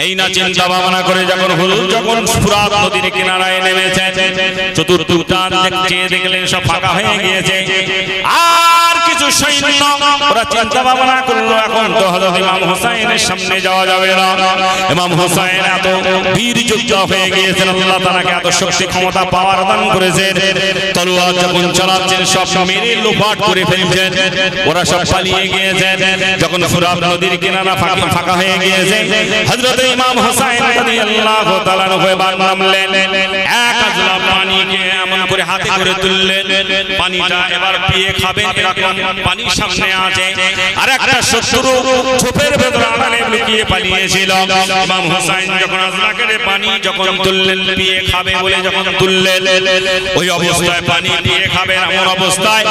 এই না চিন্তা ভাবনা করে যখন হুজুর যখন ফুরাত নদীর কিনারায় নেমেছেন, চতুর্দিকটা দেখলেন সব ফাঁকা হয়ে গিয়েছে। আর কিছু সৈন্য ওরা চিন্তা ভাবনা করলো এখন তো হযরত ইমাম হোসেনের সামনে যাওয়া যাবে না। ইমাম হোসেন এত বীর যোদ্ধা হয়ে গিয়েছেন, আল্লাহ তাআলাকে এত শক্তি ক্ষমতা পাওয়ার দান করেছেন, তলোয়ার যখন চালাচ্ছেন সব মেরে লোপাট করে ফেলছেন। ওরা সব পালিয়ে গিয়েছেন। যখন ফুরাত নদীর কিনারা ফাঁকা হয়ে গিয়েছে, হযরত ইমাম হোসেন রাদিয়াল্লাহু তাআলা হয়ে নামলেন। এক আজলা পানিকে এমন করে হাতে করে তুললেন, পানিটা এবার পিয়ে খাবেন এরকম পানি সামনে আছে। আর একটা শত্রু ঝোপের ভেতরে আড়ালে লুকিয়ে পালিয়েছিল। ইমাম হোসেন যখন আজলাকে পানি যখন তুললেন পিয়ে খাবে বলে যখন তুললেন, ওই অবস্থায় পানি পিয়ে খাবে এমন অবস্থায়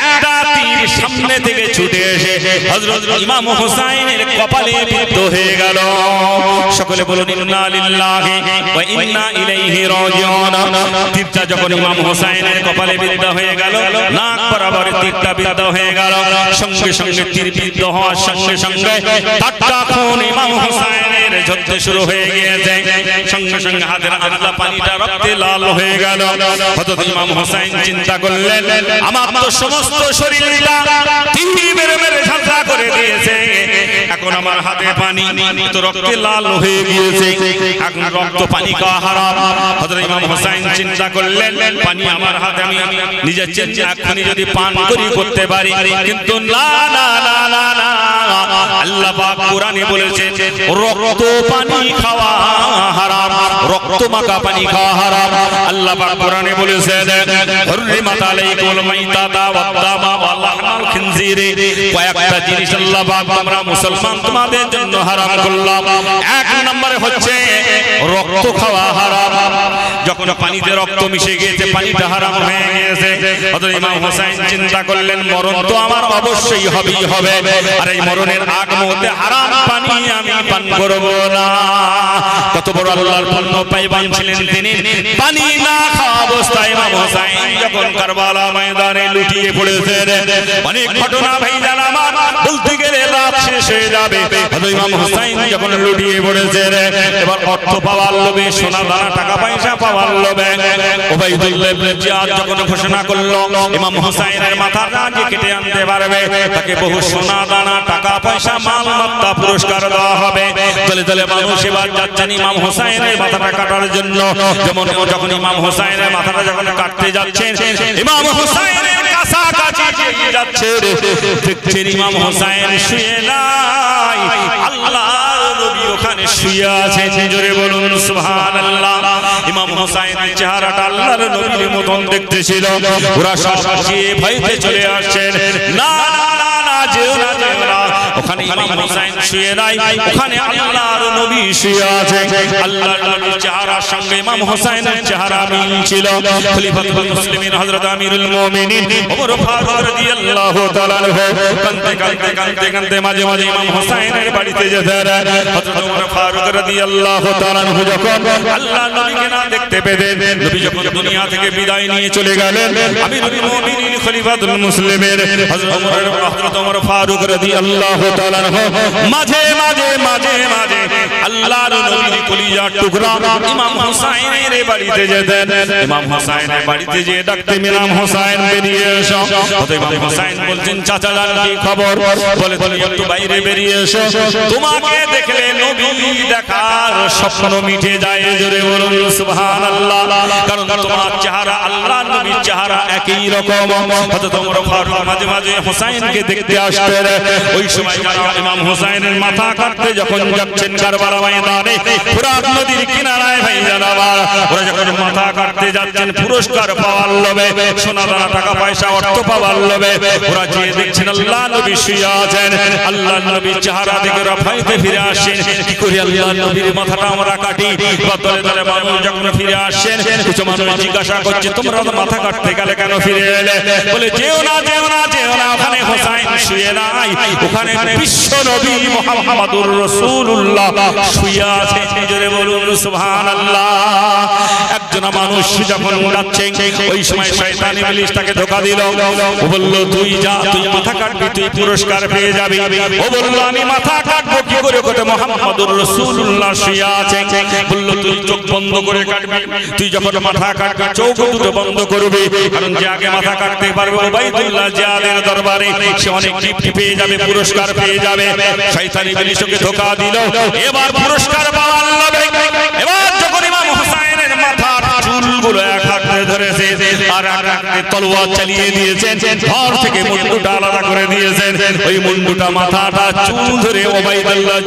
একটা তীর সামনে থেকে ছুটে এসে হযরত ইমাম হোসেনের কপালে বিদ্ধ হয়ে গেল। সকলে বলুন ইন্না লিল্লাহি ওয়া ইন্না ইলাইহি রাজিউন। তীরটা যখন ইমাম হোসেনের কপালে বিদ্ধ হয়ে গেল, নাক বরাবর তীরটা বিদ্ধ হয়ে গেল। সঙ্গে সঙ্গে তীর বিদ্ধ হওয়ার সঙ্গে সঙ্গে তারটা খুন ইমাম হোসেনের ঝরতে শুরু হয়ে গিয়েছে। সঙ্গে সঙ্গে হাতের আদলা পানিটা রক্তে লাল হয়ে গেল। হযরত ইমাম হোসেন চিন্তা করলেন, আমার তো সমস্ত শরীরটা তীর মেরে মেরে ঝাঁঝরা করে দিয়েছে, এখন আমার হাতে পানি তো রক্তে লাল হয়ে গিয়েছে, এখন রক্ত পানি খাওয়া হারাম। হযরত ইমাম হোসেন চিন্তা করলেন, পানি আমার হাতে, আমি নিজের চিন্তা এখনই যদি পান করি করতে পারি, কিন্তু না না না না না, আল্লাহ পাক কোরআনে বলেছে রক্ত পানি খাওয়া হারাম, রক্ত মাখা পানি খাওয়া হারাম। আল্লাহ পাক কোরআনে বলেছেন হুররিমাত আলাইকুল মাইতাতা ওয়াদ-দামা ওয়া লাহমাল খিনজিরি, কয়েকটা জিনিস আল্লাহ পাক আমরা মুসলমান তোমাদের জন্য হারাম করলাম। এক নম্বরে হচ্ছে রক্ত খাওয়া হারাম। যখন পানিতে রক্ত মিশে গিয়েছে, পানিটা হারাম হয়ে গিয়েছে। হযরত ইমাম হোসেন চিন্তা করলেন, মরণ তো আমার অবশ্যই হবেই হবে, আর এই মরণের আগ মুহূর্তে হারাম পানি আমি পান করব না। কত বড় আল্লাহর পূর্ণ পাইবান ছিলেন তিনি। পানি না খাওয়া অবস্থায় ইমাম হোসেন যখন কারবালা ময়দানে লুটিয়ে পড়েছেন, অনেক ঘটনা ভাইজান আমার বলতে গেলে রাত শেষ হয়ে যাবে। হযরত ইমাম হোসেন যখন লুটিয়ে পড়েছেন, এবার অর্থ পাওয়ার লোভে, সোনা দানা টাকা পয়সা পাওয়ার লোভে উবাইদুল্লাহ ইবনে জিয়াদ যখন ঘোষণা করলো ইমাম হোসেনের মাথাটা যে কেটে আনতে পারবে তাকে বহু সোনা দানা টাকা পয়সা মাল মাত্তা পুরস্কার দেওয়া হবে। দলে দলে মানুষ এবার যাচ্ছেন ইমাম হোসেনের মাথাটা কাটার জন্য। যেমন যখন ইমাম হোসেনের মাথাটা যখন কাটতে যাচ্ছেন, ইমাম হোসেনের কাছাকাছি যাচ্ছে, দেখছেন ইমাম হোসেন শুয়ে নাই, আল্লাহর নবী ওখানে শুয়ে আছেন। জোরে বলুন সুবহানাল্লাহ। ইমাম হোসেনের চেহারাটা আল্লাহর নবীর মতন দেখতে ছিল। ওরা সব ভয়তে চলে আসছেন, না না না না, যেও না যেও না, ওখানে ইমাম হোসেন শুয়ে নাই, ওখানে আল্লাহর নবী শুয়ে আছে। আল্লাহর নবীর চেহারার সঙ্গে ইমাম হোসেনের চেহারা মিল ছিল। খলিফাতুল মুসলিমিন হযরত আমিরুল মুমিনিন ওমর ফারুক রাদিয়াল্লাহু তাআলা কাঁদতে কাঁদতে কাঁদতে কাঁদতে মাঝে মাঝে ইমাম হোসেনের বাড়িতে যেতেন। হযরত ওমর ফারুক রাদিয়াল্লাহু তাআলা যখন আল্লাহর নবীকে না দেখতে পেতেন, নবী যখন দুনিয়া থেকে বিদায় নিয়ে চলে গেলেন, আমিরুল মুমিনিন খলিফাতুল মুসলিমিন হযরত ওমর ফারুক রাদিয়াল্লাহু তাআলা মাঝে মাঝে মাঝে মাঝে আল্লাহর নবীর কলিজার টুকরা ইমাম হোসেনের বাড়িতে যেতেন। ইমাম হোসেনের বাড়িতে যে ডাকতে, ইমাম হোসেন বেরিয়ে এসো। ইমাম হোসেন বলছেন, চাচা জান কি খবর? বলে তুমি একটু বাইরে বেরিয়ে এসো, তোমাকে দেখলে নবী দেখার স্বপ্ন মিটে যায়। জোরে বলুন সুবহানাল্লাহ। কারণ তোমার চেহারা আল্লাহর নবীর চেহারা একই রকম। হযরত ওমর ফারুক মাঝে মাঝে হোসেনকে দেখতে আসতেন। ওই সময় ইমাম হোসেনের মাথা কাটতে যখন যাচ্ছেন কারবালা ময়দানে, ফুরাত নদীর কিনারায় ভাইজান আমার, ওরা যখন মাথা কাটতে যাচ্ছেন পুরস্কার পাওয়ার লোভে, সোনা দানা টাকা পয়সা অর্থ পাওয়ার লোভে, ওরা যে দেখছেন আল্লাহর নবী শুয়ে আছেন, আল্লাহর নবীর চেহারা দেখে ওরা ভয়তে ফিরে আসেন। কি করে আল্লাহর নবীর মাথাটা মাথাটা আমরা কাটি। দলে দলে মানুষ যখন ফিরে আসছেন, কিছু মানুষ জিজ্ঞাসা করছে তোমরা তো মাথা কাটতে গেলে কেন ফিরে এলে? বলে যেও না যেও না যেও না, ওখানে হোসাইন শুয়ে নাই, ওখানে বিশ্ব নবী মুহাম্মদুর রাসূলুল্লাহ শুয়ে আছে। জোরে বলুন সুবহানাল্লাহ। একজন মানুষ যখন যাচ্ছে, ওই সময় শয়তান ইবলিস তাকে ধোঁকা দিল। ও বলল তুই যা, তুই মাথা কাটবি, তুই পুরস্কার পেয়ে যাবি। ও বলল আমি মাথা কাটবো কি করে? কোথায় মুহাম্মদুর রাসূলুল্লাহ শুয়ে আছে। বলল তুই চোখ বন্ধ করে কাটবি, তুই যখন মাথা কাটবি চোখ দুটো বন্ধ করবি, কারণ যে আগে মাথা কাটতে পারবে উবাইদুল্লাহ জিয়াদের দরবারে সে অনেক গিফট পেয়ে যাবে, পুরস্কার পেয়ে যাবে। শয়তান ইবলিস ওকে ধোঁকা দিল। এবার পুরস্কার পাওয়ার লোভে এবার যখন ইমাম হোসেনের মাথার চুলগুলো এক হাতে ধরেছে আর এক হাতে তলোয়ার চালিয়ে দিয়েছেন, ঘর থেকে মুন্ডুটা আলাদা করে দিয়েছেন। ওই মুন্ডুটা মাথাটা চুল ধরে উবাইদুল্লাহ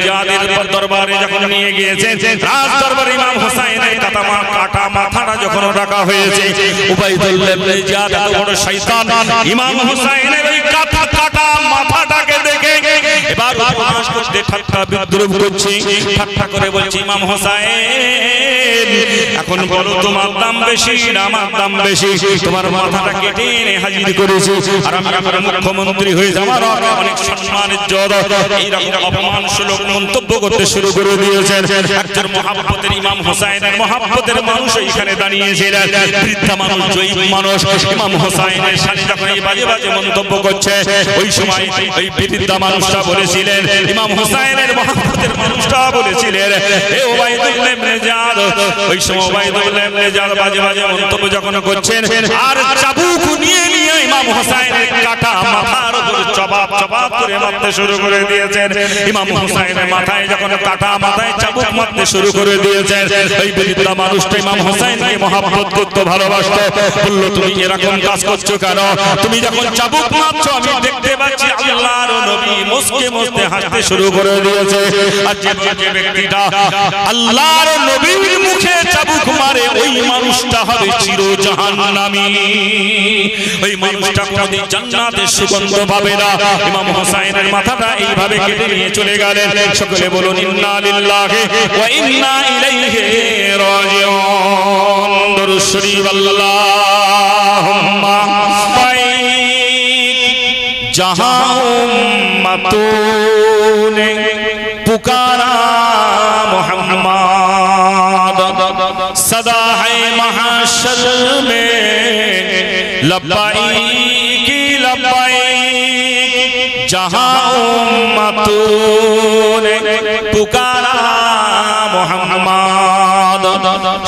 জিয়াদের দরবারে যখন নিয়ে গিয়েছেন, রাজ দরবারে ইমাম হোসেনের কাটা মাথাটা যখন রাখা হয়েছে, উবাইদুল্লাহ জিয়াদ এত বড় শয়তান, ইমাম হোসেনের ওই কাটা মাথাটাকে দেখে এবার উপহাস করতে ঠাট্টা বিদ্রুপ করছে। ঠাট্টা করে বলছে ইমাম হোসেন এখন বলো তোমার দাম বেশি না আমার দাম বেশি? তোমার মাথাটা কেটে এনে হাজির করেছি, আর আমি আমার মুখ্যমন্ত্রী হয়ে আমার অনেক সম্মান ইজ্জত, এইরকম অপমানসূচক মন্তব্য করতে শুরু করে দিয়েছেন। একজন মহাব্বতের ইমাম হোসেনের মহাব্বতের মানুষ এখানে দাঁড়িয়েছিলেন, বৃদ্ধা মানুষ, জয়ীব মানুষ। ইমাম হোসেনের সাথে যখন এই বাজে বাজে মন্তব্য করছে, ওই সময় ওই বৃদ্ধা মানুষটা বলেছিলেন, ইমাম হোসেনের মহাব্বতের মানুষটা বলেছিলেন, এ উবাইদুল্লাহ ইবনে জিয়াদ। ওই সময় উবাইদুল্লাহ ইবনে জিয়াদ বাজে বাজে মন্তব্য যখন করছেন, আর চাবুক নিয়ে নিয়ে ইমাম হোসেনের কাটা মাথার উপর চবাব করে মারতে শুরু করে দিয়েছেন। ইমাম হোসেনের মাথায় যখন কাটা মাথায় চাবুক মারতে শুরু করে দিয়েছেন, ওই বৃদ্ধা মানুষটা ইমাম হোসেনকে মহব্বত করতে ভালোবাসতো। বলল তুমি এরকম কাজ করছো কেন? তুমি যখন চাবুক মারছো আমি দেখতে পাচ্ছি আল্লাহর নবী মুস্কে মুস্কে হাসতে শুরু করে দিয়েছে। আর যে ব্যক্তিটা আল্লাহর নবীর মুখে চাবুক মারে ওই মানুষটা হবে চির জাহান্নামী, ওই মানুষটা কোনদিন জান্নাতের সুগন্ধ পাবে না। ইমাম হোসেনের মাথাটা এইভাবে কেটে নিয়ে চলে গেলেন। সকলে বলুন ইন্না লিল্লাহি ওয়া ইন্না ইলাইহি রাজিউন। দরুদ শরীফ আল্লাহুম্মা जहां उम्मतों ने पुकारा मोहम्मद, सदा है महशर में लब्बाइक लब्बाइक। जहां उम्मतों ने पुकारा मोहम्मद,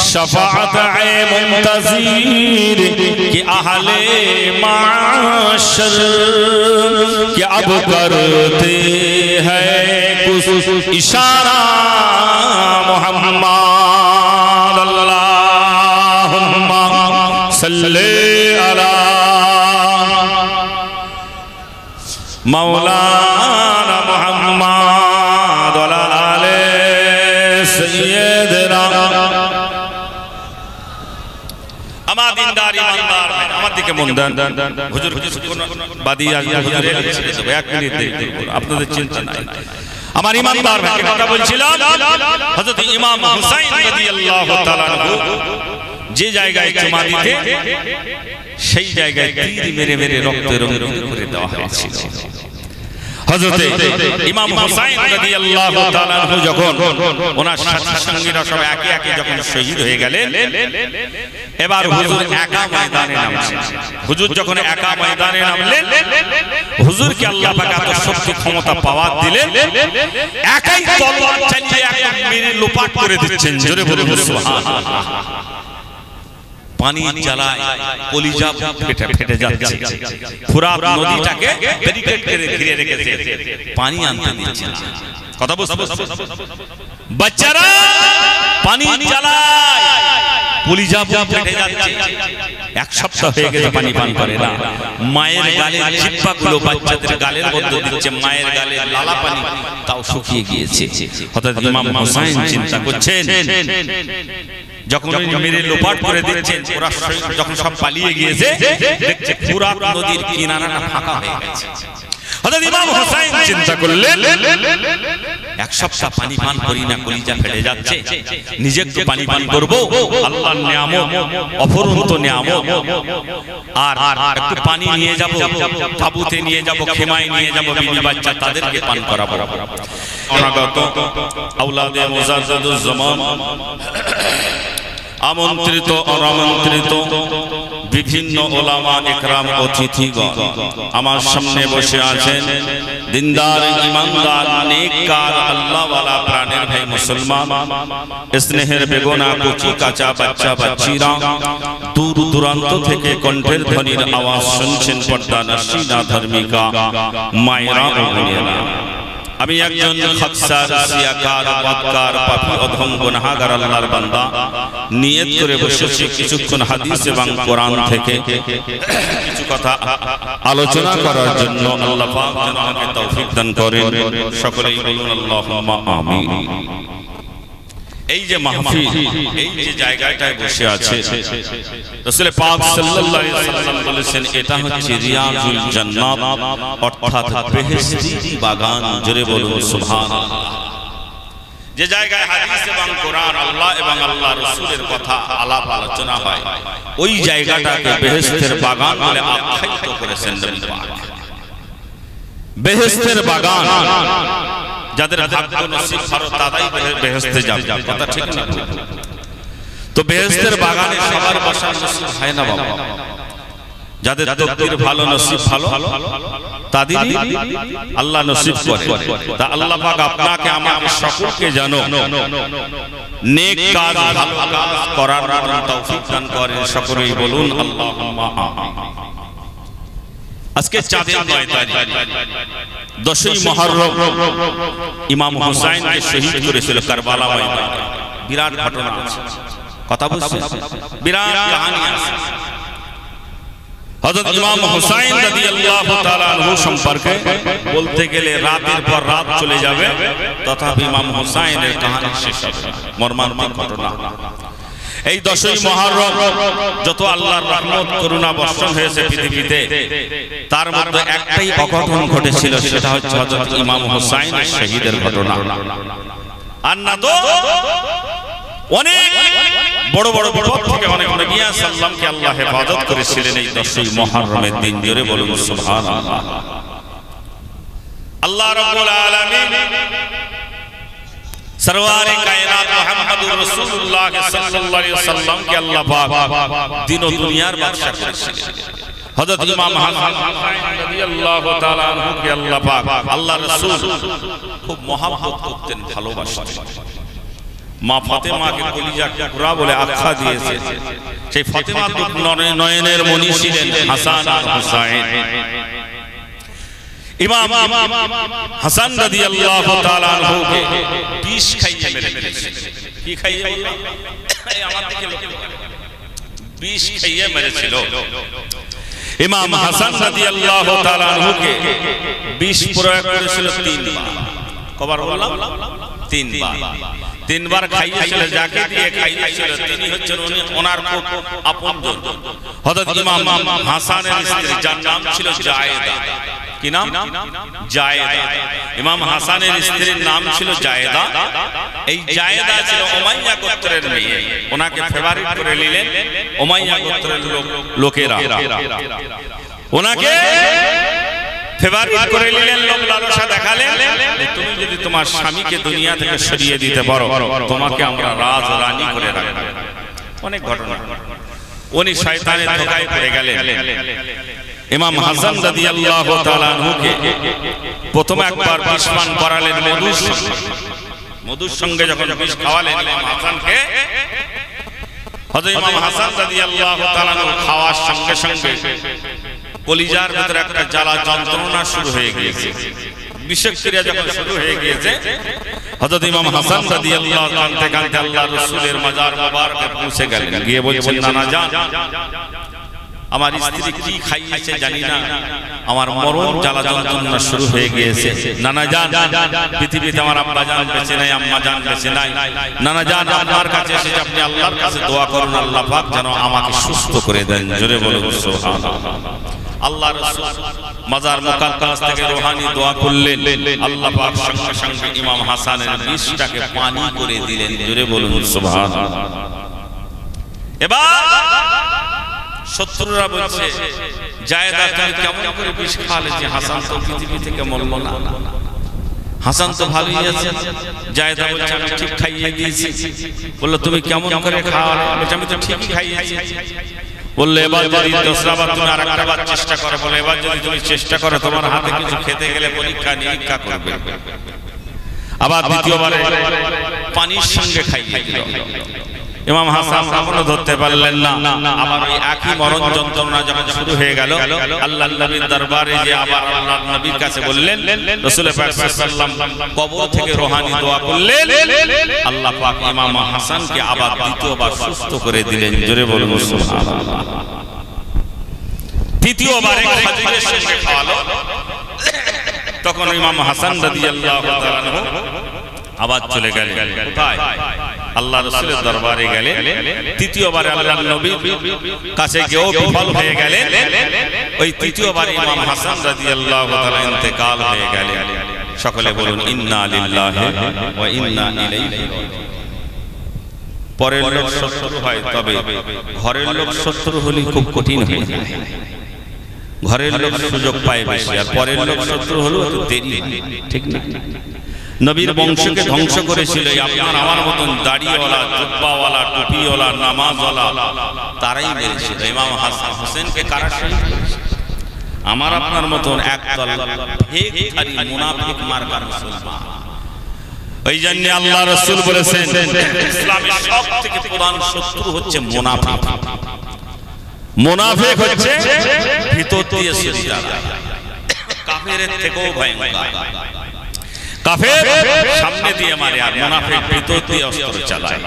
शफाअत है मुंतज़िर कि अहले माशर कि अब करते हैं कुछ इशारा मोहम्मद। अल्लाहुम्मा सल्ले अला मौलाना मोहम्मद व अला आले सय्यदना। আমার দিনদার ইমানদার আমার দিকে মন দেন। হুজুর বাদি হুজুর এক মিনিট দেখুন, আপনাদের চিন্তা নাই। আমার ইমানদার ভাইকে কথা বলছিলাম, হযরত ইমাম হুসাইন রাদিয়াল্লাহু তাআলা আনহু যে জায়গায় জুমা দিতে, সেই জায়গায় তীর মেরে মেরে রক্তে রঞ্জিত করে দেওয়া হয়েছিল। হযরত ইমাম হুসাইন রাদিয়াল্লাহু তাআলা আনহু যখন ওনার সাথী সঙ্গীরা সব একে একে যখন শহীদ হয়ে গেলেন, এবার হুজুর একা ময়দানে নামছেন। হুজুর যখন একা ময়দানে নামলেন, হুজুরকে আল্লাহ পাক এত শক্তি ক্ষমতা পাওয়ার দিলেন, একাই তলোয়ার চালিয়ে একদম মেরে লোপাট করে দিচ্ছেন। জোরে বলুন সুবহানাল্লাহ। পানি জ্বালায় কলিজা ফেটে যাচ্ছে। ফুরাত নদীটাকে ব্যারিকেড করে ঘিরে রেখেছে, পানি আনতে দিচ্ছে না। কথা বুঝতে বাচ্চারা পানি জ্বালায় কলিজা ফেটে যাচ্ছে। এক সপ্তাহ হয়ে গেছে পানি পান করে না। মায়ের গালের জিহ্বাগুলো বাচ্চাদের গালের মধ্যে দিচ্ছে, মায়ের গালে লালা পানি তাও শুকিয়ে গিয়েছে। হঠাৎ ইমাম হোসেন চিন্তা করছেন, যখন মেরে লোপাট করে দিচ্ছেন, ওরা যখন সব পালিয়ে গিয়েছে, দেখছে ফুরাত নদীর কিনারাটা ফাঁকা হয়ে গেছে। হযরত ইমাম হুসাইন চিন্তা করলেন এক সপ্তাহ পানি পান করি না, কলিজা ফেটে যাচ্ছে, নিজে একটু পানি পান করব, আল্লাহর নিয়ামত, অফুরন্ত নিয়ামত, আর একটু পানি নিয়ে যাব, তাবুতে নিয়ে যাব, খেমায় নিয়ে যাব, বিবি বাচ্চা তাদেরকে পান করাবো। অনাগত আওলাদে মুজাদ্দিদুজ জামান, আমন্ত্রিত অনামন্ত্রিত বিভিন্ন ওলামা ইকরাম অতিথিগণ আমার সামনে বসে আছেন। দিনদার, ইমানদার, নেককার, আল্লাহওয়ালা প্রাণের ভাই মুসলমান, স্নেহের বেগোনা কচি কাঁচা বাচ্চা বাচ্চিরা, দূর দূরান্ত থেকে কণ্ঠের ধ্বনির আওয়াজ শুনছেন পর্দা নশীনা ধার্মিকা মায়েরা ও বোনেরা। আমি একজন খাকসার, সিয়াকার, ওয়াক্কার, পাপী, অধম, গুনাহগার আল্লাহর বান্দা, নিয়ত করে বসেছি কিছুক্ষণ হাদিস এবং কোরআন থেকে কিছু কথা আলোচনা করার জন্য। আল্লাহ পাক যেন আমাকে তৌফিক দান করেন। সকলেই বলুন আল্লাহুম্মা আমিন। এই যে মাহফিল, এই যে জায়গাটায় বসে আছে, রাসূল পাক সাল্লাল্লাহু আলাইহি ওয়াসাল্লাম বলেছেন এটা হচ্ছে রিয়াজুল জান্নাত, অর্থাৎ বেহেশতি বাগান। জোরে বলুন সুবহানাল্লাহ। যে জায়গায় হাদিস এবং কোরআন, আল্লাহ এবং আল্লাহর রাসূলের কথা আলাপ আলোচনা হয়, ওই জায়গাটাকে বেহেশতের বাগান বলে আখ্যায়িত করেছেন নবী পাক। বেহেশতের বাগান, যাদের ভাগ্য নসিব ভালো তারাই বেহেশতে যাবে, কথা ঠিক না? তো বেহেশতের বাগানে সবার বসার নসিব হয় না বাবা। যাদের তকদির ভালো, নসিব ভালো, তাদেরই আল্লাহ নসিব করে। তা আল্লাহ পাক আপনাকে আমাকে সকলকে জানো নেক কাজ, ভালো কাজ করার তৌফিক দান করেন। সকলেই বলুন আল্লাহুম্মা আমিন। আজকে চাঁদের 9 তারিখ, 10ই মুহররম, ইমাম হুসাইনকে শহীদ করেছিল কারবালা ময়দানে। বিরাট ঘটনা আছে, কথা বুঝছেন? বিরাট কাহিনী আছে। হযরত ইমাম হুসাইন রাদিয়াল্লাহু তাআলা আনহু সম্পর্কে বলতে গেলে রাতের পর রাত চলে যাবে, তথাপি ইমাম হুসাইনের কাহিনী শেষ হবে না। মর্মান্তিক ঘটনা। এই 10ই মুহররম যত আল্লাহর রহমত করুণা বর্ষণ হয়েছে পৃথিবীতে, তার মধ্যে একটাই অঘটন ঘটেছিল, সেটা হচ্ছে হযরত ইমাম হুসাইনের শহীদের ঘটনা। আর না তো অনেক বড় বড় বিপদ থেকে অনেক নবী সাল্লামকে আল্লাহ হেফাজত করেছিলেন এই 10ই মুহররমের দিন। জোরে বলুন সুবহানাল্লাহ। আল্লাহ রাব্বুল আলামিন সরওয়ারে কায়নাত মুহাম্মদুর রাসূলুল্লাহ সাল্লাল্লাহু আলাইহি ওয়াসাল্লাম কে আল্লাহ পাক দিন ও দুনিয়ার বাদশা করেছিলেন। হযরত ইমাম হাসান রাদিয়াল্লাহু তাআলা আনহু কে আল্লাহ পাক, আল্লাহর রাসূল খুব মহব্বত করতেন, ভালোবাসতেন। মা ফাতেমাকে কলিজা টুকরা বলে আখ্যা দিয়েছে। সেই ফাতেমা তো নয়নের মণি ছিলেন হাসান আর হুসাইন। ইমাম হাসান রাদিয়াল্লাহু তাআলা আনহুকে বিষ খাইয়ে মেরে ফেলেছিল। কি খাইয়ে বললাম? এই আমার দিকে লক্ষ্য করুন, বিষ খাইয়ে মেরেছিল। ইমাম হাসান রাদিয়াল্লাহু তাআলা আনহুকে বিষ প্রয়োগ করেছিল 3 বার। কবার বললাম? 3 বার। 3 বার খাইয়েছিল। যাকে দিয়ে খাইয়েছিল তিনি হচ্ছেন ওনার খুব আপনজন হযরত ইমাম হাসানের স্ত্রী, যার নাম ছিল জায়েদা। কি নাম? জায়েদা। ইমাম হাসানের স্ত্রীর নাম ছিল জায়েদা। এই জায়েদা ছিল উমাইয়া গোত্রের মেয়ে। ওনাকে ফেভারিট করে নিলেন উমাইয়া গোত্রের লোকেরা। ওনাকে ফেভারিট করে নিলেন, লোক লালসা দেখালেন, তুমি যদি তোমার স্বামীকে দুনিয়া থেকে সরিয়ে দিতে পারো তোমাকে আমরা রাজ রানী করে রাখব। অনেক ঘটনা। উনি শয়তানের ধোঁকায় পড়ে গেলেন। ইমাম হাসান রাদিয়াল্লাহু তাআলা আনহুকে প্রথম একবার বিষ পান করালেন মধুর সঙ্গে। মধুর সঙ্গে যখন বিষ খাওয়ালেন ইমাম হাসানকে, হযরত ইমাম হাসান রাদিয়াল্লাহু তাআলা আনহু খাওয়ার সঙ্গে সঙ্গে কলিজার ভিতরে একটা জ্বালা যন্ত্রণা শুরু হয়ে গিয়েছে। বিষের ক্রিয়া যখন শুরু হয়ে গিয়েছে, হযরত ইমাম হাসান রাদিয়াল্লাহু কাঁদতে কাঁদতে আল্লাহর রাসূলের মাজার মোবারকে পৌঁছে গেলেন। গিয়ে বলছেন, নানা জান, আমার স্ত্রী কি খাইয়েছে জানি না, আমার মরণ জ্বালা যন্ত্রণা শুরু হয়ে গিয়েছে। নানা জান, পৃথিবীতে আমার আব্বা জান বেঁচে নাই, আম্মা জান বেঁচে নাই। নানা জান, আপনার কাছে এসে আপনি আল্লাহর কাছে দোয়া করুন, আল্লাহ পাক যেন আমাকে সুস্থ করে দেন। জোরে বলুন সুবহানাল্লাহ। আল্লাহ রাসূল মাজার মুকাদ্দাস থেকে রূহানি দোয়া করলেন, আল্লাহ পাক সঙ্গে সঙ্গে ইমাম হাসানের বিষটাকে পানি করে দিলেন। জোরে বলুন সুবহানাল্লাহ। এবার শত্রুরা বলছে, জায়েদা তুমি কেমন করে বিষ খালে, যে হাসান তো পৃথিবী থেকে মরল না, হাসান তো ভালোই আছে। জায়েদা বলছে আমি ঠিক খাইয়ে দিয়েছি। বলল তুমি কেমন করে খাওয়ালে? বলছে আমি তো ঠিকই খাইয়েছি। বললে এবার যদি দোসরাবার তুমি আরেকটা বার চেষ্টা করো। বলে এবার যদি তুমি চেষ্টা করো, তোমার হাতে কিছু খেতে গেলে পরীক্ষা নিরীক্ষা করবে। আবার দ্বিতীয়বারে পানির সঙ্গে খাইয়ে দিল। ইমাম হাসান কখনো ধরতে পারলেন না। আবার ওই একই মরণ যন্ত্রণা যখন শুরু হয়ে গেল, আল্লাহর নবীর দরবারে যে আবার আল্লাহর নবীর কাছে বললেন, রাসূল পাক সাল্লাল্লাহু আলাইহি ওয়াসাল্লাম কবর থেকে রূহানি দোয়া করলেন, আল্লাহ পাক ইমাম হাসানকে আবার দ্বিতীয়বার সুস্থ করে দিলেন। জোরে বলুন সুবহানাল্লাহ। দ্বিতীয়বারে খাজুরের সঙ্গে খাওয়ালো। তখন ইমাম হাসান রাদিয়াল্লাহু তাআলা আনহু আবার চলে গেলেন কোথায়? আল্লাহ রাসূলের দরবারে গেলেন। তৃতীয়বারে আল্লাহর নবীর কাছে গিয়েও বিফল হয়ে গেলেন। ওই তৃতীয়বার ইমাম হাসান রাদিয়াল্লাহু তাআলা ইন্তেকাল হয়ে গেলেন। সকলে বলুন ইন্না লিল্লাহি ওয়া ইন্না ইলাইহি রাজিউন। পরের লোক শত্রু হয়, তবে ঘরের লোক শত্রু হলে খুব কঠিন হয়ে যায়। ঘরের লোক সুযোগ পায় বেশি, আর পরের লোক শত্রু হলেও তো দেরি হয়, ঠিক না? নবীর বংশকে ধ্বংস করেছিল আপনার আমার মতন দাড়িওয়ালা, জুব্বাওয়ালা, টুপিওয়ালা, নামাজওয়ালা, তারাই মেরেছিল। ইমাম হাসান হোসেনকে কারা শহীদ করেছে? আমার আপনার মতন একদল ফেকধারী মুনাফিক মার্কার মুসলমান। ওই জন্য আল্লাহ রাসূল বলেছেন ইসলামের সবথেকে প্রধান শত্রু হচ্ছে মুনাফিক। মুনাফিক হচ্ছে ভিতর দিয়ে শত্রু, কাফেরের থেকেও ভয়ঙ্কর। কাফের সামনে দিয়ে মারে, আর মুনাফিক ভিতর দিয়ে অস্ত্র চালায়।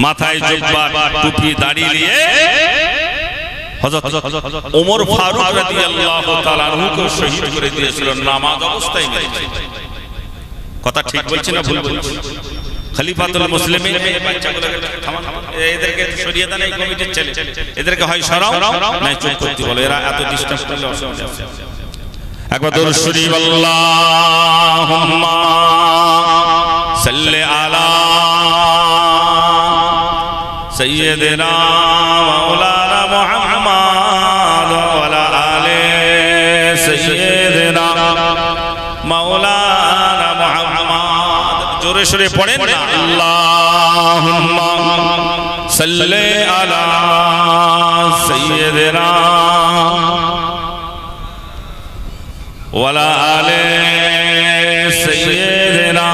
মাথায় জুব্বা, টুপি, দাড়ি নিয়ে হযরত ওমর ফারুক রাদিয়াল্লাহু তাআলা আনহুকে শহীদ করে দিয়েছিল, নামাজ অবস্থায় মেরেছে। কথা ঠিক বলছি না ভুল বলছি? খলিফাতুল মুসলিমিন বাচ্চাগুলোকে থামান, এদেরকে সরিয়ে দেন, এই কমিটির ছেলে, এদেরকে হয় সরাও নাই চুপ করতে বলো, এরা এত ডিস্টার্ব করলে অসুবিধা আছে। একবার দরুদ শরীফ আল্লাহুম্মা সাল্লি আলা সাইয়্যিদিনা মাওলানা মুহাম্মদ ওয়া আলা আলি সাইয়্যিদিনা মাওলানা মুহাম্মদ। জোরে সরে পড়েন না, আল্লাহুম্মা সাল্লি আলা সাইয়্যিদিনা ওয়ালা আলে সাইয়্যিদিনা।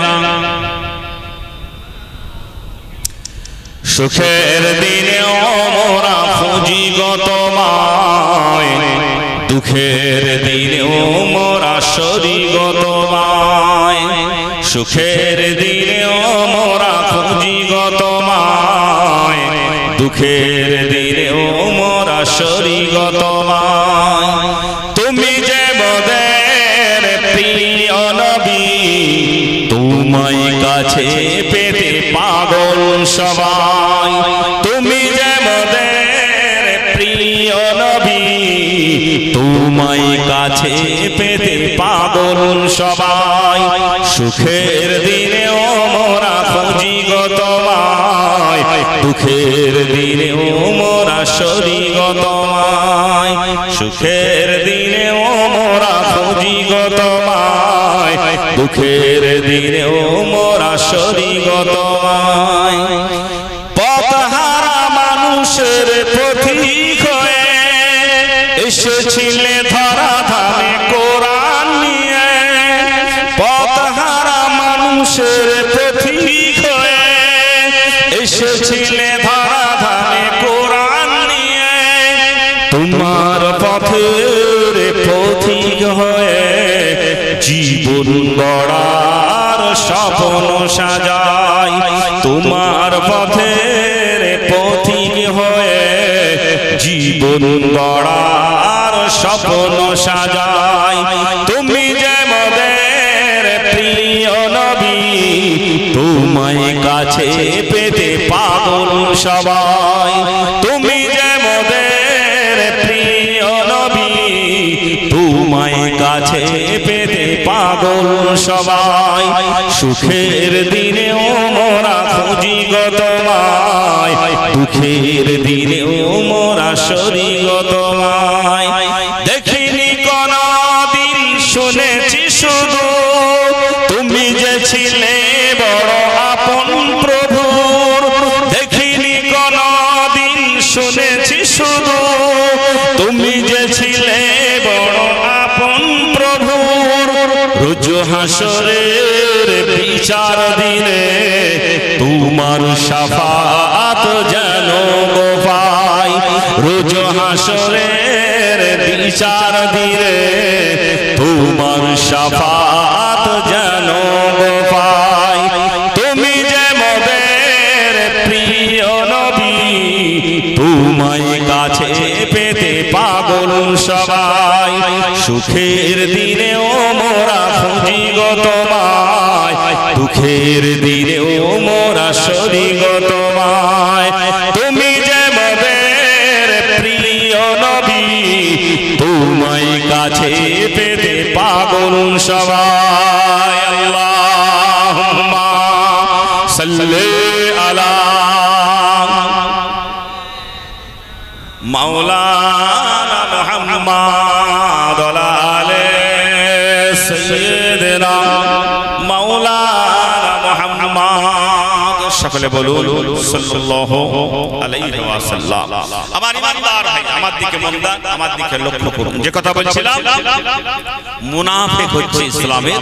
সুখের দিনে মোরা খুঁজি গো তোমায়, দুঃখের দিনে মোরা সরি গো তোমায়। সুখের দিনে মোরা খুঁজি গো তোমায়, দুঃখের দিনে মোরা সরি গো তোমায়। তুমি যে মোদের প্রিয় নবী, তোমায় কাছে পেতে পাগল সবাই। তুমি যে মোদের প্রিয় নবী, তোমায় কাছে পেতে পাগল সবাই। সুখের দিনেও মোরা খুঁজি গো তোমায়, দুঃখের দিনেও মোরা সরি গো তোমায়। সুখের দিনেও মোরা খুঁজি গো তোমায়, দুঃখের দিনেও মোরা সরি গো তোমায়। পথহারা মানুষের পথিক হয়ে এসেছিলে ধরা ধামে কোরআন নিয়ে। পথহারা মানুষের পথিক হয়ে এসেছিলে ধরা ধামে কোরআন নিয়ে। তোমার পথের পথিক হয়ে জীবন গড়ার স্বপ্ন সাজাই। তোমার পথের পথিক হয়ে জীবন গড়ার স্বপ্ন সাজাই। তুমি যে মোদের প্রিয় নবী, তোমায় কাছে পেতে পাগল সবাই। তুমি যে মোদের প্রিয় নবী, সুখের দিনেও মোরা খুঁজি গো তোমায়, দুঃখের দিনেও মোরা সরি গো তোমায়। দেখিনি কোনদিন শুনেছি শুধু তুমি যে ছিলে বড় আপন প্রভুর, দেখিনি কোনদিন শুনেছি শুধু তুমি যে ছিলে বড় আপন প্রভুর। রোজ হাসরের বিচার দিনে তোমার শাফাআত যেন গো পাই, রোজ হাসরের বিচার দিনে তোমার শাফাআত যেন গো পাই। তুমি যে মোদের প্রিয় নবী, তোমায় কাছে পেতে পাগল সবাই। সুখের দিনেও মোরা খুঁজি গো তোমায়, দুঃখের দিনেও মোরা সরি গো তোমায়। তুমি যে মোদের প্রিয় নবী, তোমায় কাছে পেতে পাগল সবাই। আল্লাহুম্মা সাল্লি আলা মাওলানা মুহাম্মাদ ওয়া আলি সাইয়্যিদিনা মাওলানা মুহাম্মাদ। সকলে বলুন সাল্লাল্লাহু আলাইহি ওয়াসাল্লাম। আমার ইমানদার ভাই, আমার দিকে মনদার, আমার দিকে লক্ষ্য করুন। যে কথা বলছিলাম, মুনাফিক হচ্ছে ইসলামের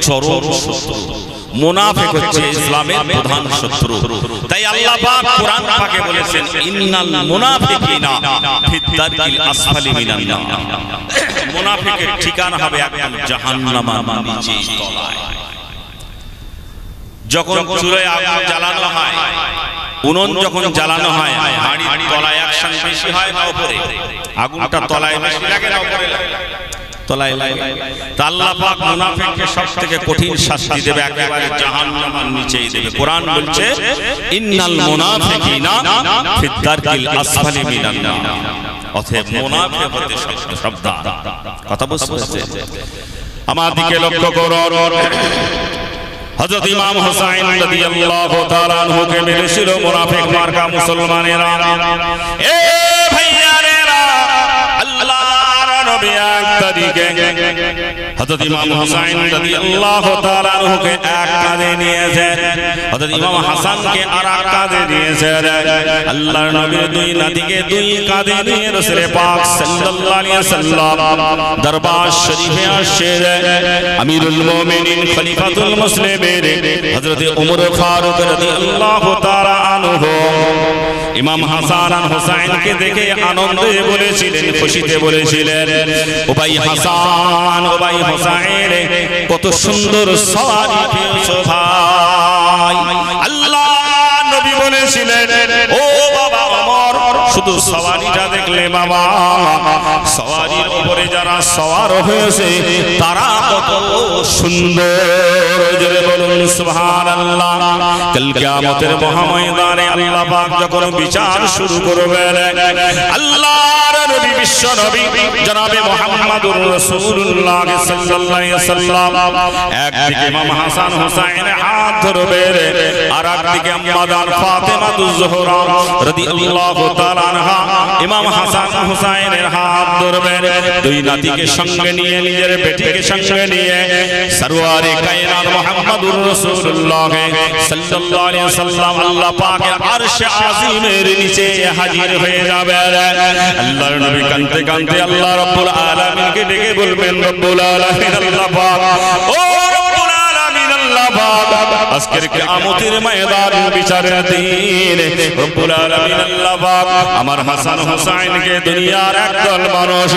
চরম শত্রু, মুনাফিক হচ্ছে ইসলামের প্রধান শত্রু। তাই আল্লাহ পাক কোরআন পাকে বলেছেন, ইন্নাল মুনাফিকিনা ফিদ দারকিল আসফালি মিনান নার। মুনাফিকের ঠিকানা হবে একদম জাহান্নামের নিচের তলায়। যখন চুলায় আগুন জ্বালানো হয়, উনুন যখন জ্বালানো হয়, হাড়ির তলায় অ্যাকশন বেশি হয় না উপরে? আগুনটা তলায় বেশি লাগে না উপরে লাগে? তলায় লাগে। তা আল্লাহ পাক মুনাফিককে সবথেকে কঠিন শাস্তি দেবে, একেবারে জাহান্নামের নিচেই দেবে। কোরআন বলছে, ইন্নাল মুনাফিকিনা ফিদ দারকিল আসফালি মিনান নার। অতএব মুনাফিক হতে সাবধান। কথা বুঝতে পারছেন? আমার দিকে লক্ষ্য করুন। হযরত ইমাম হুসাইন রাদিয়াল্লাহু তাআলা আনহু কে মেরেছিল মুনাফিক মার্কা মুসলমানেরা। এ ভাইয়ারেরা, আল্লাহর নবী এক তারিখে হযরত ইমাম হুসাইন রাদিয়াল্লাহু তাআলা আনহু কে এক কাঁধে নিয়েছেন, হযরত ইমাম হাসানকে আরেক কাঁধে নিয়েছেন। আল্লাহর নবীর দুই নাতিকে দুই কাঁধে নিয়ে রাসূল পাক সাল্লাল্লাহু আলাইহি ওয়াসাল্লাম দরবার শরীফে আসেন। আমিরুল মুমিনিন খলিফাতুল মুসলিমিন হযরত ওমর ফারুক রাদিয়াল্লাহু তাআলা আনহু ইমাম হাসান আর হুসাইনকে দেখে আনন্দে বলেছিলেন, খুশিতে বলেছিলেন, ও ভাই হাসান, ও ভাই হুসাইন, কত সুন্দর সওয়ারি পেয়েছো ভাই। আল্লাহ নবী বলেছিলেন, ও বাবা ওমর, শুধু সওয়ারিটা দেখলে বাবা, সওয়ারির উপরে যারা সওয়ার হয়েছে তারা কত সুন্দর। জোরে বলুন সুবহানাল্লাহ। কাল কিয়ামতের মহাময়দানে আল্লাহ পাক যখন বিচার শুরু করবেন, আল্লাহর নবী বিশ্ব নবী জনাবে মুহাম্মদুর রাসূলুল্লাহ সাল্লাল্লাহু আলাইহি ওয়াসাল্লাম একদিকে ইমাম হাসান হুসাইন হাত ধরবেন, আর একদিকে আম্মা জান ফাতেমাতুজ জোহরা রাদিয়াল্লাহু তাআলা আনহা ইমাম হাসান হুসাইনের হাত ধরবেন। দুই নাতিকে সঙ্গে নিয়ে, নিজের বেটিকে সঙ্গে নিয়ে সরওয়ারে কায়নাত মুহাম্মদুর রাসূলুল্লাহ সাল্লাল্লাহু আলাইহি ওয়াসাল্লাম আল্লাহ পাকের আরশে আজিমের নিচে হাজির হয়ে যাবেন। আল্লাহর নবী কাঁদতে কাঁদতে আল্লাহ রাব্বুল আলামিনকে ডেকে বলবেন, রব্বুল আলামিন আল্লাহ পাক, ও রব্বুল আলামিন আল্লাহ পাক, আজকের কিয়ামতের ময়দান বিচারের দিন রব্বুল আলামিন আল্লাহ পাক আমার হাসান হুসাইনকে দুনিয়ার একদল মানুষ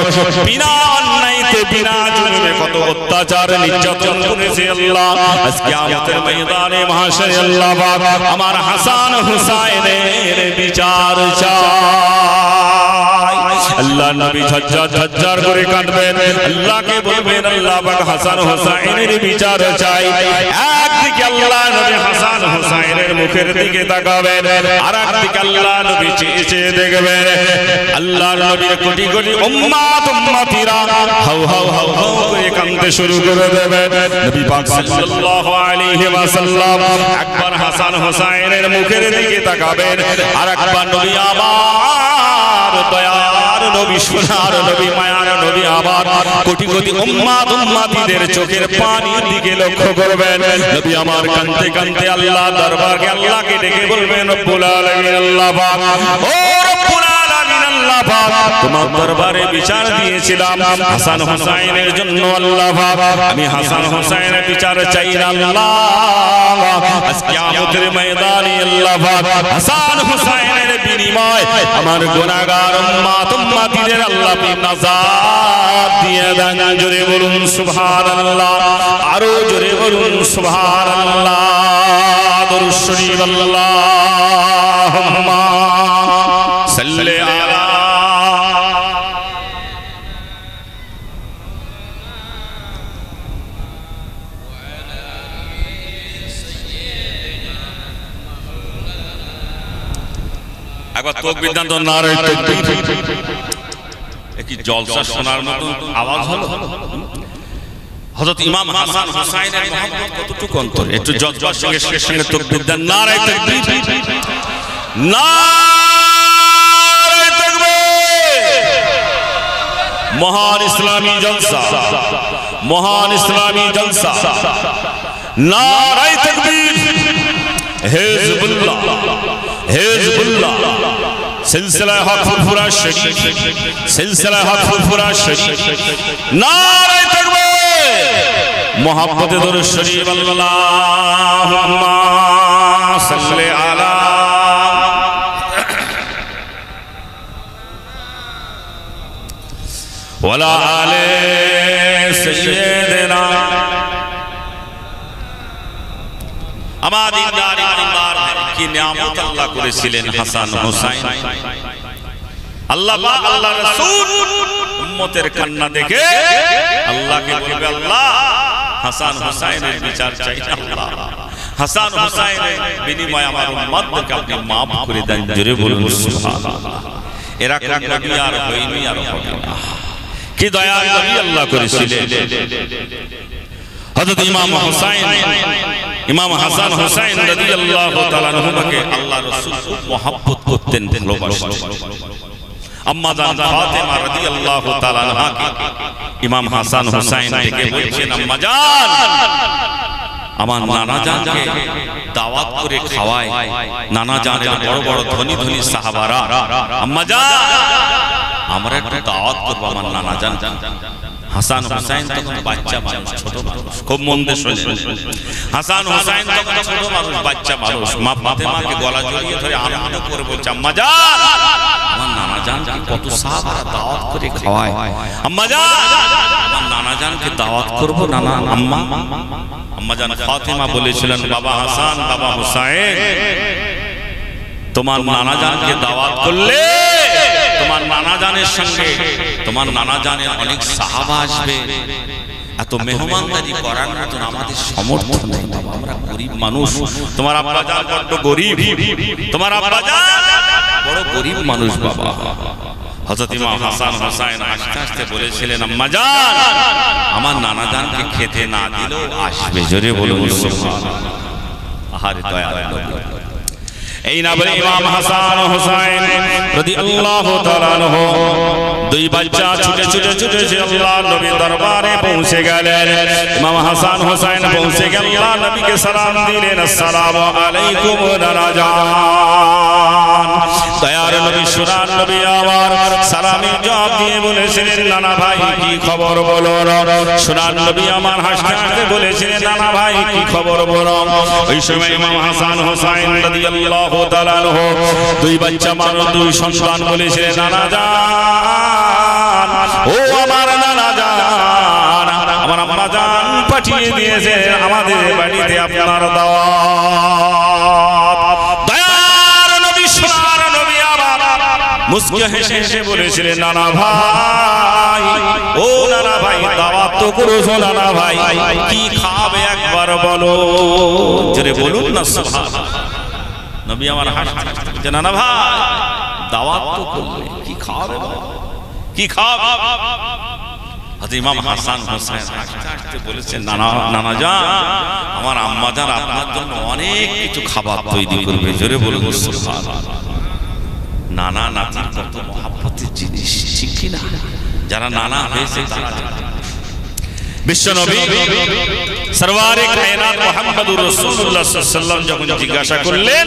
বিনা অন্যায়তে, বিনা জুলুমে কত অত্যাচার নির্যাতন করেছে আল্লাহ, আজকে কিয়ামতের ময়দানে মহাশয় আল্লাহ পাক আমার হাসান হুসাইনের বিচার চায়। আল্লাহ নবী ঝরঝর ঝরঝর করে কাঁদবেন, আল্লাহকে বলবেন, আল্লাহ পাক হাসান হুসাইনের বিচার চাই। একদিকে আল্লাহ নবী হাসান হুসাইনের মুখের দিকে তাকাবেন, আর একদিকে আল্লাহ নবী চেয়ে চেয়ে দেখবেন। আল্লাহর নবীর কোটি কোটি উম্মত উম্মতিরা হাউ হাউ হাউ হাউ করে কাঁদতে শুরু করে দেবে। নবী পাক সাল্লাল্লাহু আলাইহি ওয়াসাল্লাম একবার হাসান হুসাইনের মুখের দিকে তাকাবেন, আর একবার নবী আবার দয়ার নবী, সোনার নবী, মায়ার নবী আবার কোটি কোটি উম্মত উম্মতিদের চোখের পানির দিকে লক্ষ্য করবেন। নবী আমার কাঁদতে কাঁদতে আল্লাহ দরবারে আল্লাহকে ডেকে বলবেন, রব্বুল আলামিন আল্লাহ পাক, ও রব্বুল আলামিন আল্লাহ পাক, তোমার দরবারে বিচার দিয়েছিলাম হাসান হুসাইনের জন্য আল্লাহ পাক, আমি হাসান হুসাইনের বিচার চাই না আল্লাহ। আজ কিয়ামতের ময়দানে আল্লাহ পাক হাসান হুসাইনের বিনিময় আমার গুনাহগার উম্মত উম্মতিদের আল্লাহ নাজাত দিয়ে দেন। জোরে বলুন সুবহানাল্লাহ, আরো জোরে বলুন সুবহানাল্লাহ। দরুদ শরীফ আল্লাহুম্মা সাল্লি আলা একবার তাকবীর দান তো, নারে তাকবীর। কি জলসা শোনার মতো আওয়াজ হলো। হযরত ইমাম হাসান হুসাইনের মহব্বত কতটুকু অন্তরে, একটু জজবার সঙ্গে সঙ্গে তাকবীর দান, নারে তাকবীর, নারে তাকবীর। মহান ইসলামী জলসা, মহান ইসলামী জলসা, নারে তাকবীর। হিজবুল্লাহ, হিজবুল্লাহ, সিলসিলা হক ফুরফুরা শরীফ, সিলসিলা হক ফুরফুরা শরীফ, নারে তাকবীর। মুহাব্বতে দরুদ শরীফ আল্লাহুম্মা সাল্লি আলা ওয়ালা আলে সাইয়্যিদিনা। আমাদের ইমানদার কি নিয়ামত আল্লাহ করেছিলেন হাসান হুসাইন। আল্লাহ পাক, আল্লাহ রাসূল উম্মতের কান্না দেখে আল্লাহকে বলবে, আল্লাহ হাসান হুসাইনের বিচার চাই আল্লাহ, হাসান হুসাইনের বিনিময়ে আমার উম্মতকে আপনি maaf করে দেন। জোরে বলুন সুবহানাল্লাহ। এরকম নবী আর হয়নি, আর হবে না। কি দয়ার নবী আল্লাহ করেছিলেন। হযরত ইমাম হুসাইন, ইমাম হাসান হুসাইন রাদিয়াল্লাহু তাআলা আনহুকে আল্লাহ রাসূল খুব মহব্বত করতেন, ভালোবাসতেন। আম্মা জান ফাতেমা রাদিয়াল্লাহু তাআলা আনহাকে ইমাম হাসান হুসাইন ডেকে বলছেন, আম্মা জান, আমার নানা জানকে দাওয়াত করে খাওয়ায়। নানা জানের বড় বড় ধনী ধনী সাহাবারা, আম্মা জান আমরা একটু দাওয়াত করব আমার নানা জান। হাসান হুসাইন তখন বাচ্চা মানুষ, ছোট মানুষ, খুব মন দিয়ে শুনলেন। হাসান হুসাইন তখন ছোট মানুষ, বাচ্চা মানুষ। মা ফাতেমাকে গলা জড়িয়ে ধরে আনন্দ করে বলছে, আম্মা জান আমার নানা জানকে কত সাহাবারা দাওয়াত করে খাওয়ায়, আম্মা জান আমার নানা জানকে দাওয়াত করব। নানা আম্মা, আম্মা জান ফাতেমা বলেছিলেন, বাবা হাসান, বাবা হুসাইন, তোমার নানা জানকে দাওয়াত করলে তোমার নানা জানের সঙ্গে তোমার নানা জানের অনেক সাহাবা আসবে। এত মেহমানদারি করার মতন আমাদের সামর্থ্য নেই, আমরা গরিব মানুষ। তোমার আব্বা জান বড় গরিব, তোমার আব্বা জান বড় গরিব মানুষ বাবা। হযরত ইমাম হাসান হুসাইন আস্তে আস্তে বলেছিলেন, আম্মা জান আমার নানা জানকে খেতে না দিলেও আসবে। জোরে বলুন সুবহানাল্লাহ। আহারে দয়ার নবী। এই না বলে ইমাম হাসান হুসাইন রাদিয়াল্লাহু তাআলা আনহু দুই বাচ্চা ছুটে ছুটে ছুটে আল্লাহর নবীর দরবারে পৌঁছে গেলেন। ইমাম হাসান হুসাইন পৌঁছে গেলে আল্লাহর নবীকে সালাম দিলেন, আসসালামু আলাইকুম নানা জান। দয়ার নবী, সোনার নবী আমার সালামের জবাব দিয়ে বলেছিলেন, নানা ভাই কি খবর বলো। সোনার নবী আমার হাসতে হাসতে বলেছিলেন, নানা ভাই কি খবর বলো। ওই সময় ইমাম হাসান হুসাইন রাদিয়াল্লাহু তাআলা আনহু দুই বাচ্চা মানুষ, দুই সন্তান বলেছিলেন, নানা জান, ও আমার নানা জান, আমার আম্মা জান পাঠিয়ে দিয়েছে আমাদের বাড়িতে আপনার দাওয়াত। দয়ার নবী, সোনার নবী আমার মুস্কি হেসে হেসে বলেছিলেন নানা ভাই, ও নানা ভাই দাওয়াত তো করেছো নানা ভাই, কি খাবে একবার বলো, জোরে বলুন না সুবহানাল্লাহ। নবী আমার হাসতে নানা ভাই দাওয়াত তো করলে, কি খাবে কি খাবে? হযরত ইমাম হাসান হোসেন হাসতে হাসতে বলেছেন নানা জান, আমার আম্মা জান আপনার জন্য অনেক কিছু খাবার তৈরি করবে, জোরে বলুন সুবহানাল্লাহ। নানা নাতির কত মহব্বতের জিনিস, ঠিক কি না? যারা নানা হয়েছে তারা বিশ্বনবী সরওয়ারে কায়নাত মুহাম্মদুর রাসূলুল্লাহ সাল্লাল্লাহু আলাইহি ওয়াসাল্লাম যখন জিজ্ঞাসা করলেন,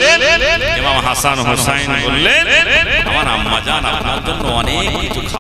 ইমাম হাসান হোসেন বললেন আমার আম্মা জান আপনার জন্য অনেক কিছু